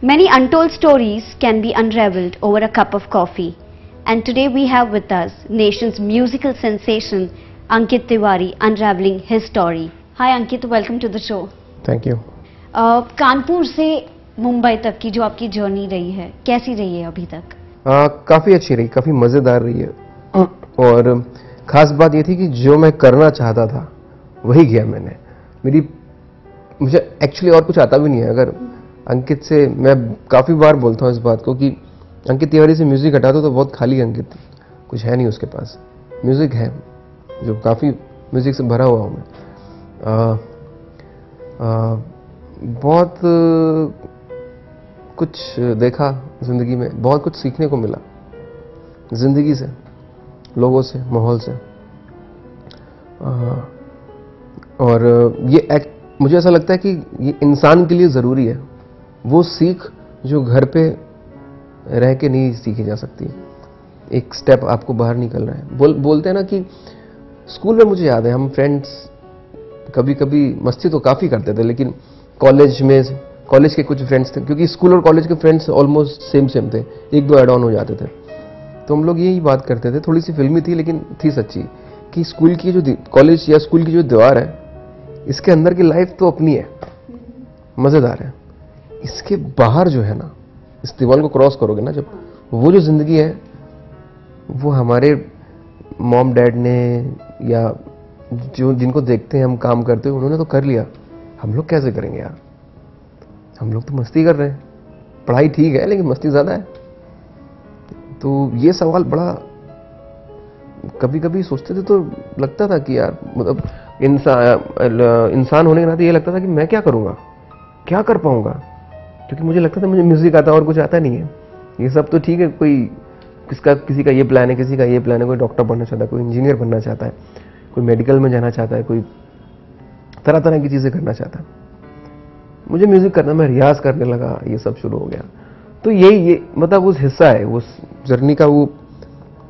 Many untold stories can be unraveled over a cup of coffee. And today we have with us nation's musical sensation Ankit Tiwari unraveling his story. Hi Ankit, welcome to the show. Thank you. Kanpur से मुंबई तक की जो आपकी journey रही है, कैसी रही है अभी तक? काफ़ी अच्छी रही, काफ़ी मज़ेदार रही है। और ख़ास बात ये थी कि जो मैं करना चाहता था वही किया मैंने। मुझे एक्चुअली और कुछ आता भी नहीं है। अगर अंकित से मैं काफ़ी बार बोलता हूँ इस बात को कि अंकित तिवारी से म्यूज़िक हटा दो तो बहुत खाली है अंकित, कुछ है नहीं उसके पास। म्यूज़िक है जो काफ़ी म्यूज़िक से भरा हुआ हूँ मैं। बहुत कुछ देखा ज़िंदगी में, बहुत कुछ सीखने को मिला ज़िंदगी से, लोगों से, माहौल से। और ये मुझे ऐसा लगता है कि ये इंसान के लिए ज़रूरी है, वो सीख जो घर पे रह के नहीं सीखी जा सकती। एक स्टेप आपको बाहर निकलना है। बोलते हैं ना कि स्कूल में, मुझे याद है हम फ्रेंड्स कभी कभी मस्ती तो काफ़ी करते थे, लेकिन कॉलेज के कुछ फ्रेंड्स थे, क्योंकि स्कूल और कॉलेज के फ्रेंड्स ऑलमोस्ट सेम थे, एक दो ऐड ऑन हो जाते थे। तो हम लोग यही बात करते थे, थोड़ी सी फिल्मी थी लेकिन थी सच्ची, कि स्कूल की जो कॉलेज या स्कूल की जो दीवार है, इसके अंदर की लाइफ तो अपनी है, मज़ेदार है। इसके बाहर जो है ना, इस दीवार को क्रॉस करोगे ना जब, वो जो ज़िंदगी है वो हमारे मॉम डैड ने या जो जिनको देखते हैं हम काम करते हुए, उन्होंने तो कर लिया, हम लोग कैसे करेंगे यार? हम लोग तो मस्ती कर रहे हैं, पढ़ाई ठीक है लेकिन मस्ती ज़्यादा है। तो ये सवाल बड़ा कभी कभी सोचते थे तो लगता था कि यार, मतलब इंसान होने के नाते ये लगता था कि मैं क्या करूँगा, क्या कर पाऊँगा, क्योंकि मुझे लगता था मुझे म्यूज़िक आता और कुछ आता नहीं है। ये सब तो ठीक है, किसी का ये प्लान है, किसी का ये प्लान है, कोई डॉक्टर बनना चाहता है, कोई इंजीनियर बनना चाहता है, कोई मेडिकल में जाना चाहता है, कोई तरह तरह की चीज़ें करना चाहता है। मुझे म्यूज़िक करना, मैं रियाज करने लगा, ये सब शुरू हो गया। तो ये मतलब उस हिस्सा है, उस जर्नी का, वो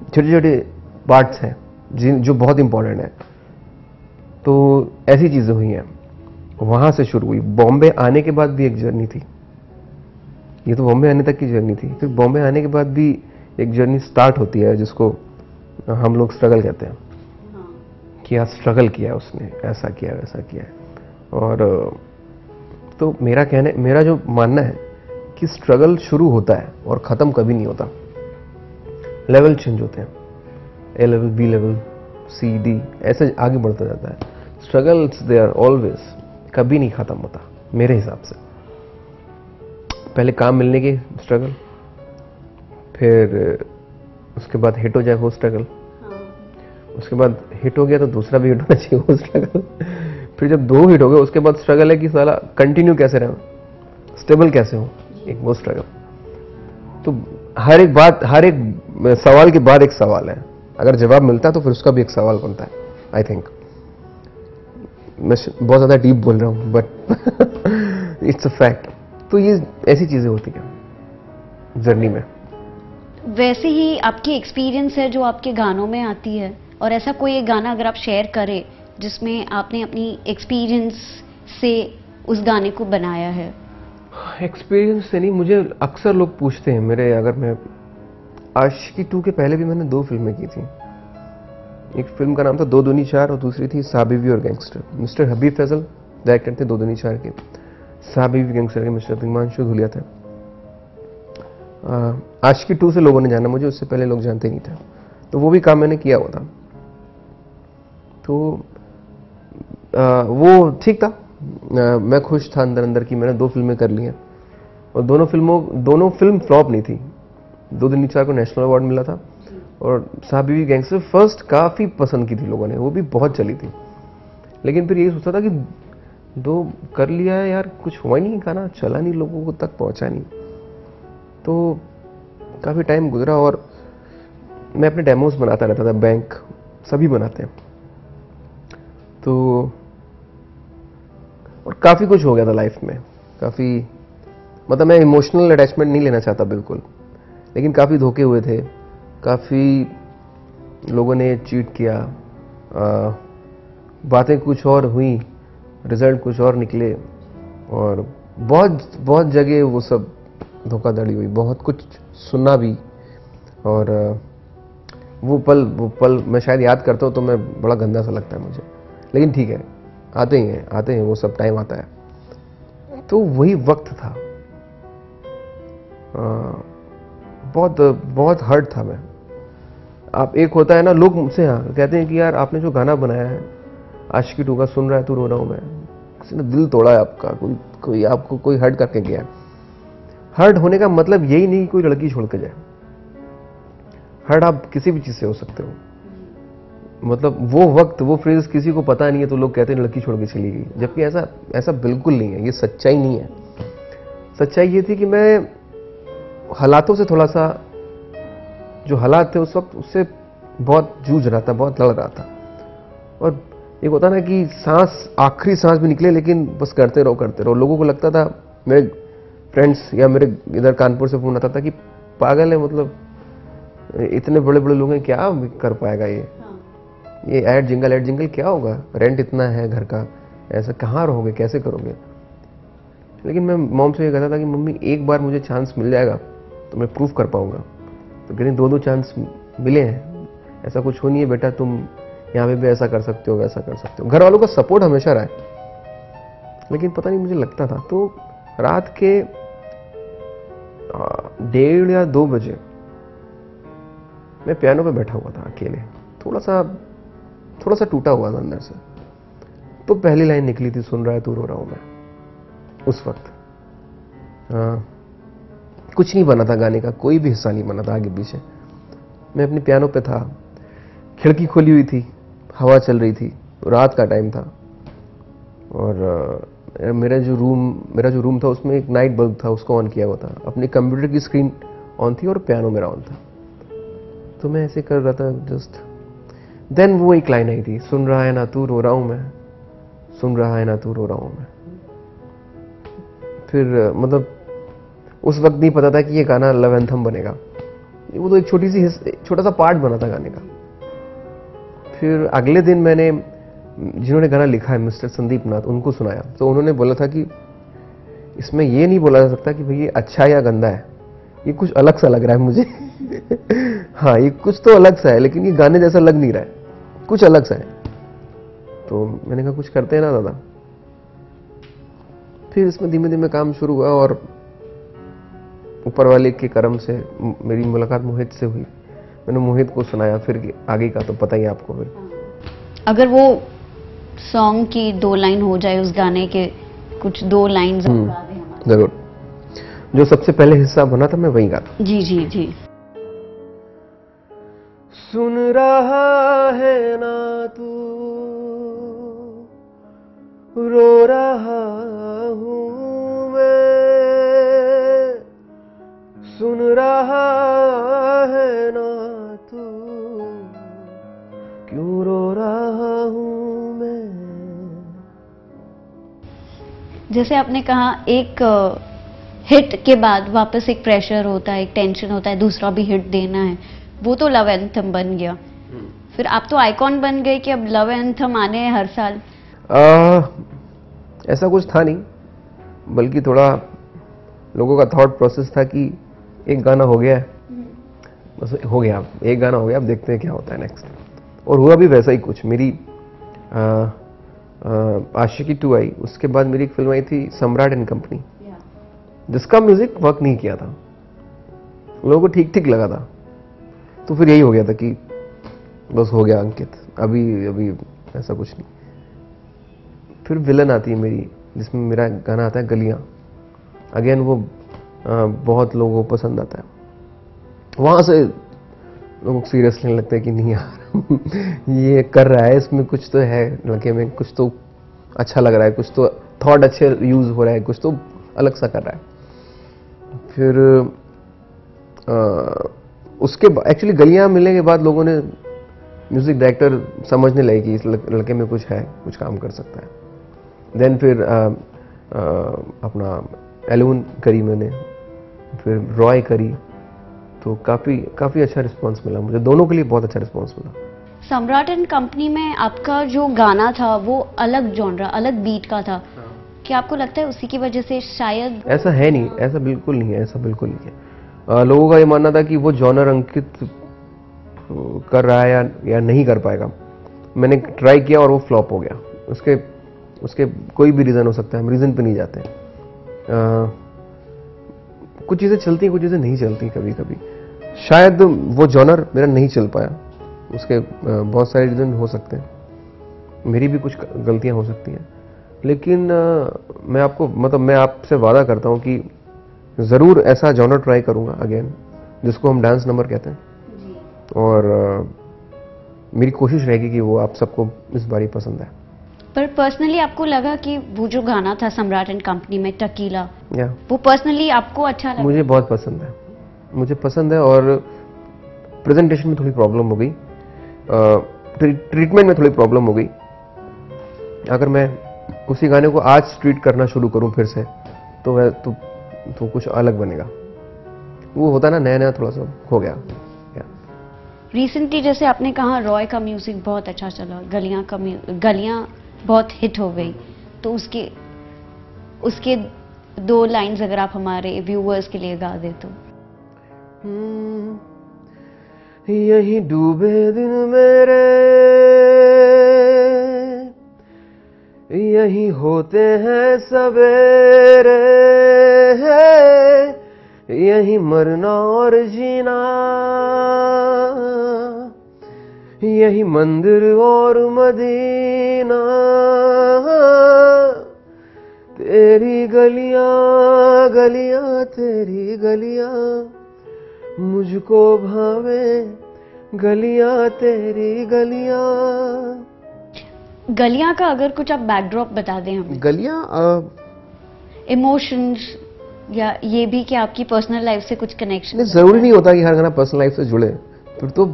छोटे छोटे पार्ट्स हैं जो बहुत इंपॉर्टेंट है। तो ऐसी चीज़ें हुई हैं, वहाँ से शुरू हुई। बॉम्बे आने के बाद भी एक जर्नी थी, ये तो बॉम्बे आने तक की जर्नी थी। फिर बॉम्बे आने के बाद भी एक जर्नी स्टार्ट होती है, जिसको हम लोग स्ट्रगल कहते हैं। क्या स्ट्रगल किया उसने, ऐसा किया वैसा किया है। और तो मेरा जो मानना है कि स्ट्रगल शुरू होता है और ख़त्म कभी नहीं होता। लेवल चेंज होते हैं, ए लेवल, बी लेवल, सी, डी, ऐसे आगे बढ़ता जाता है। स्ट्रगल इट्स देयर ऑलवेज, कभी नहीं ख़त्म होता मेरे हिसाब से। पहले काम मिलने की स्ट्रगल, फिर उसके बाद हिट हो जाए वो स्ट्रगल, उसके बाद हिट हो गया तो दूसरा भी हिट होना चाहिए वो स्ट्रगल, फिर जब दो हिट हो गए उसके बाद स्ट्रगल है कि साला कंटिन्यू कैसे रहे, स्टेबल कैसे हो, एक वो स्ट्रगल। तो हर एक सवाल के बाद एक सवाल है, अगर जवाब मिलता है तो फिर उसका भी एक सवाल बनता है। आई थिंक मैं बहुत ज़्यादा डीप बोल रहा हूँ, बट इट्स अ फैक्ट। तो ये ऐसी चीज़ें होती हैं जर्नी में। वैसे ही आपकी एक्सपीरियंस है जो आपके गानों में आती है, और ऐसा कोई एक गाना अगर आप शेयर करें जिसमें आपने अपनी एक्सपीरियंस से उस गाने को बनाया है? एक्सपीरियंस से नहीं, मुझे अक्सर लोग पूछते हैं मेरे, अगर मैं आशिकी 2 के पहले भी मैंने 2 फिल्में की थी। एक फिल्म का नाम था दो दूनी चार और दूसरी थी साहबीवी और गैंगस्टर। मिस्टर हबीब फैजल डायरेक्टर थे दो दूनी चार के, साहबीवी गैंगस्टर के मिस्टर हिमांशु धुलिया थे। आशिकी 2 से लोगों ने जाना मुझे, उससे पहले लोग जानते नहीं थे, तो वो भी काम मैंने किया हुआ था। तो वो ठीक था, मैं खुश था अंदर कि मैंने 2 फिल्में कर ली हैं, और दोनों फिल्म फ्लॉप नहीं थी। दो दिन चार को नेशनल अवार्ड मिला था, और साहबीवी गैंगस्टर फर्स्ट काफ़ी पसंद की थी लोगों ने, वो भी बहुत चली थी। लेकिन फिर यही सोचा था कि 2 कर लिया है यार, कुछ हुआ ही नहीं, गाना चला नहीं, लोगों को तक पहुंचा नहीं। तो काफ़ी टाइम गुजरा और मैं अपने डेमोस बनाता रहता था, बैंक सभी बनाते हैं। तो और काफ़ी कुछ हो गया था लाइफ में, काफ़ी, मतलब मैं इमोशनल अटैचमेंट नहीं लेना चाहता बिल्कुल, लेकिन काफ़ी धोखे हुए थे, काफ़ी लोगों ने चीट किया, बातें कुछ और हुई, रिजल्ट कुछ और निकले, और बहुत जगह वो सब धोखाधड़ी हुई, बहुत कुछ सुना भी। और वो पल मैं शायद याद करता हूँ तो मैं बड़ा गंदा सा लगता है मुझे, लेकिन ठीक है, आते हैं वो सब, टाइम आता है। तो वही वक्त था, बहुत बहुत हर्ट था मैं। आप एक होता है ना, लोग मुझसे कहते हैं कि यार आपने जो गाना बनाया है आशिकी 2 का, सुन रहा है तू रो रहा हूं मैं, किसी ने दिल तोड़ा है आपका, कोई आपको कोई हर्ट करके गया। हर्ट होने का मतलब यही नहीं कि कोई लड़की छोड़ के जाए। हर्ट आप किसी भी चीज से हो सकते हो। मतलब वो वक्त, वो फ्रेज किसी को पता नहीं है तो लोग कहते हैं लड़की छोड़ के चली गई, जबकि ऐसा बिल्कुल नहीं है, ये सच्चाई नहीं है। सच्चाई ये थी कि मैं हालातों से थोड़ा सा, जो हालात थे उस वक्त, उससे बहुत जूझ रहा था, बहुत लड़ रहा था। और एक होता ना कि आखिरी सांस भी निकले लेकिन बस करते रहो। लोगों को लगता था, मेरे फ्रेंड्स या मेरे इधर कानपुर से फोन आता था कि पागल है, मतलब इतने बड़े बड़े लोग हैं, क्या कर पाएगा ये ऐड जिंगल क्या होगा, रेंट इतना है घर का, ऐसा कहाँ रहोगे, कैसे करोगे। लेकिन मैं मॉम से ये कहता था कि मम्मी एक बार मुझे चांस मिल जाएगा तो मैं प्रूफ कर पाऊंगा। तो कहती 2 चांस मिले हैं, ऐसा कुछ हो नहीं है बेटा, तुम यहाँ पे भी ऐसा कर सकते हो, वैसा कर सकते हो। घर वालों का सपोर्ट हमेशा रहा है, लेकिन पता नहीं मुझे लगता था। तो रात के 1:30 या 2 बजे मैं पियानो पे बैठा हुआ था अकेले, थोड़ा सा टूटा हुआ था अंदर से। तो पहली लाइन निकली थी, सुन रहा है तू रो रहा हूं मैं। उस वक्त कुछ नहीं बना था गाने का, कोई भी हिस्सा नहीं बना था आगे पीछे। मैं अपने पियानो पे था, खिड़की खोली हुई थी, हवा चल रही थी, रात का टाइम था। और मेरा जो रूम था उसमें एक नाइट बल्ब था, उसको ऑन किया हुआ था। अपने कंप्यूटर की स्क्रीन ऑन थी और पियानो मेरा ऑन था। तो मैं ऐसे कर रहा था जस्ट। देन वो एक लाइन आई थी, सुन रहा है ना तू रो रहा हूं मैं, सुन रहा है ना तू रो रहा हूं मैं। फिर मतलब उस वक्त नहीं पता था कि ये गाना लव एंथम बनेगा। वो तो एक छोटा सा पार्ट बना था गाने का। फिर अगले दिन मैंने जिन्होंने गाना लिखा है, मिस्टर संदीप नाथ, उनको सुनाया। तो उन्होंने बोला था कि इसमें ये नहीं बोला जा सकता कि भाई ये अच्छा या गंदा है, ये कुछ अलग सा लग रहा है मुझे। हाँ, ये कुछ तो अलग सा है, लेकिन ये गाने जैसा लग नहीं रहा है, कुछ अलग सा है। तो मैंने कहा कुछ करते हैं ना दादा। फिर इसमें धीमे धीमे काम शुरू हुआ और ऊपर वाले के करम से मेरी मुलाकात मोहित से हुई। मैंने मोहित को सुनाया, फिर आगे का तो पता ही आपको। फिर अगर वो सॉन्ग की 2 लाइन हो जाए, उस गाने के कुछ 2 लाइन जरूर। जो सबसे पहले हिस्सा बना था मैं वही गाता। जी। सुन रहा है ना तू रो रहा हूं मैं, सुन रहा है ना तू क्यों रो रहा हूं मैं। जैसे आपने कहा, एक हिट के बाद वापस एक प्रेशर होता है, एक टेंशन होता है, दूसरा भी हिट देना है। वो तो लव एंथम बन गया। फिर आप तो आइकॉन बन गए कि अब लव एंथम आने हैं हर साल। ऐसा कुछ था नहीं, बल्कि थोड़ा लोगों का थॉट प्रोसेस था कि एक गाना हो गया है, बस हो गया, एक गाना हो गया, अब देखते हैं क्या होता है नेक्स्ट। और हुआ भी वैसा ही कुछ। मेरी आशिकी 2 आई, उसके बाद मेरी एक फिल्म आई थी सम्राट एंड कंपनी, जिसका म्यूजिक वर्क नहीं किया था, लोगों को ठीक ठीक लगा था। तो फिर यही हो गया था कि बस हो गया अंकित, अभी ऐसा कुछ नहीं। फिर विलन आती है मेरी, जिसमें मेरा गाना आता है गलियां। अगेन वो बहुत लोगों को पसंद आता है। वहां से लोग सीरियस लेने लगते हैं कि नहीं यार ये कर रहा है, इसमें कुछ तो है, लड़के में कुछ तो अच्छा लग रहा है, कुछ तो थॉट अच्छे यूज हो रहा है, कुछ तो अलग सा कर रहा है। फिर उसके एक्चुअली गलियां मिलने के बाद लोगों ने, म्यूजिक डायरेक्टर समझने लगे कि इस लड़के में कुछ है, कुछ काम कर सकता है। देन फिर अपना एलून करी मैंने, फिर रॉय करी, तो काफी अच्छा रिस्पांस मिला मुझे, दोनों के लिए बहुत अच्छा रिस्पांस मिला। सम्राट एंड कंपनी में आपका जो गाना था वो अलग जॉनरा, अलग बीट का था। क्या आपको लगता है उसी की वजह से शायद? ऐसा है नहीं, ऐसा बिल्कुल नहीं है, ऐसा बिल्कुल नहीं है। लोगों का ये मानना था कि वो जॉनर अंकित कर रहा है या नहीं कर पाएगा। मैंने ट्राई किया और वो फ्लॉप हो गया। उसके कोई भी रीज़न हो सकता है, हम रीज़न पे नहीं जाते। कुछ चीज़ें चलती हैं, कुछ चीज़ें नहीं चलती। कभी कभी शायद वो जॉनर मेरा नहीं चल पाया, उसके बहुत सारे रीज़न हो सकते हैं, मेरी भी कुछ गलतियां हो सकती हैं, लेकिन मैं आपसे वादा करता हूं कि ज़रूर ऐसा जॉनर ट्राई करूंगा अगेन, जिसको हम डांस नंबर कहते हैं जी। और मेरी कोशिश रहेगी कि वो आप सबको इस बारी पसंद है। पर पर्सनली आपको लगा कि वो जो गाना था सम्राट एंड कंपनी में टकीला, वो पर्सनली आपको अच्छा लगा? मुझे बहुत पसंद है, मुझे पसंद है। और प्रेजेंटेशन में थोड़ी प्रॉब्लम हो गई, ट्रीटमेंट में थोड़ी प्रॉब्लम हो गई। अगर मैं उसी गाने को आज ट्रीट करना शुरू करूं फिर से तो कुछ अलग बनेगा। वो होता ना, नया नया थोड़ा सा हो गया। रिसेंटली जैसे आपने कहा रॉय का म्यूजिक बहुत अच्छा चला, गलियां बहुत हिट हो गई, तो उसके 2 लाइंस अगर आप हमारे व्यूअर्स के लिए गा दे तो। यही डूबे दिन मेरे, यही होते हैं सवेरे, यही मरना और जीना, यही मंदिर और मदीना, तेरी गलियां गलियां तेरी गलियां मुझको भावे, गलियां तेरी गलियां। गलियां का अगर कुछ आप बैकड्रॉप बता दें हमें। गलियां इमोशंस या ये भी कि आपकी पर्सनल लाइफ से कुछ कनेक्शन? जरूरी नहीं होता कि हर गाना पर्सनल लाइफ से जुड़े। फिर तो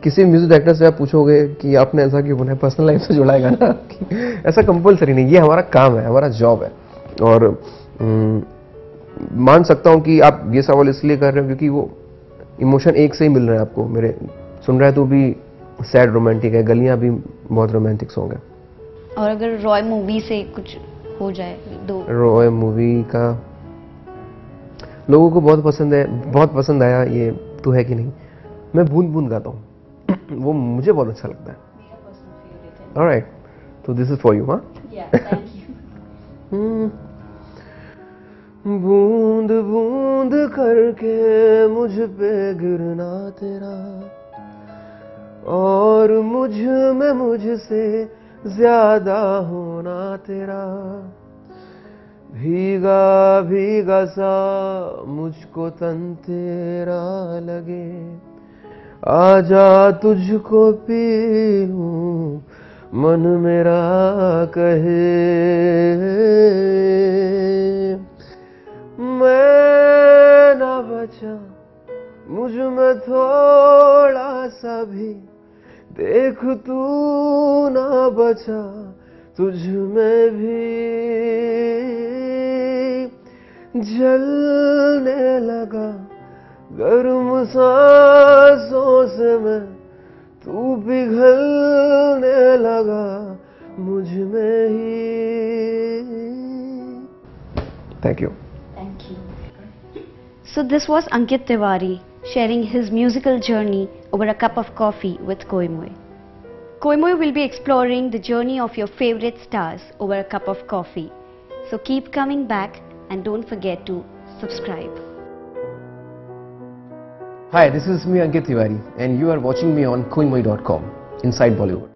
किसी म्यूजिक डायरेक्टर से आप पूछोगे कि आपने ऐसा क्यों बनाया, पर्सनल लाइफ से जुड़ा है गाना ऐसा कंपलसरी नहीं, ये हमारा काम है, हमारा जॉब है। और मान सकता हूं कि आप ये सवाल इसलिए कर रहे हो क्योंकि वो इमोशन एक से ही मिल रहा है आपको। मेरे सुन रहे हैं तो भी सैड रोमांटिक है, गलियां भी बहुत रोमांटिक सॉन्ग है। और अगर रॉय मूवी से कुछ हो जाए दो? रॉय मूवी का लोगों को बहुत पसंद है, बहुत पसंद आया, ये तो है कि नहीं। मैं बूंद बूंद गाता हूँ वो मुझे बहुत अच्छा लगता है। ऑलराइट, तो दिस इज फॉर यू। हाँ, बूंद बूंद करके मुझ पे गिरना तेरा, और मुझ में मुझसे ज्यादा होना तेरा, भीगा भीगा सा मुझको तन तेरा लगे, आजा तुझको पीऊं मन मेरा कहे, मैं ना बचा मुझ में थोड़ा सा भी, देख तू ना बचा तुझ में भी, जलने लगा गर्म सांसों से मैं, तू पिघलने लगा मुझ में ही। Thank you. So this was Ankit Tiwari sharing his musical journey over a cup of coffee with Koimoy. Koimoy will be exploring the journey of your favorite stars over a cup of coffee. So keep coming back and don't forget to subscribe. Hi, this is me Ankit Tiwari and you are watching me on koimoy.com, Inside Bollywood.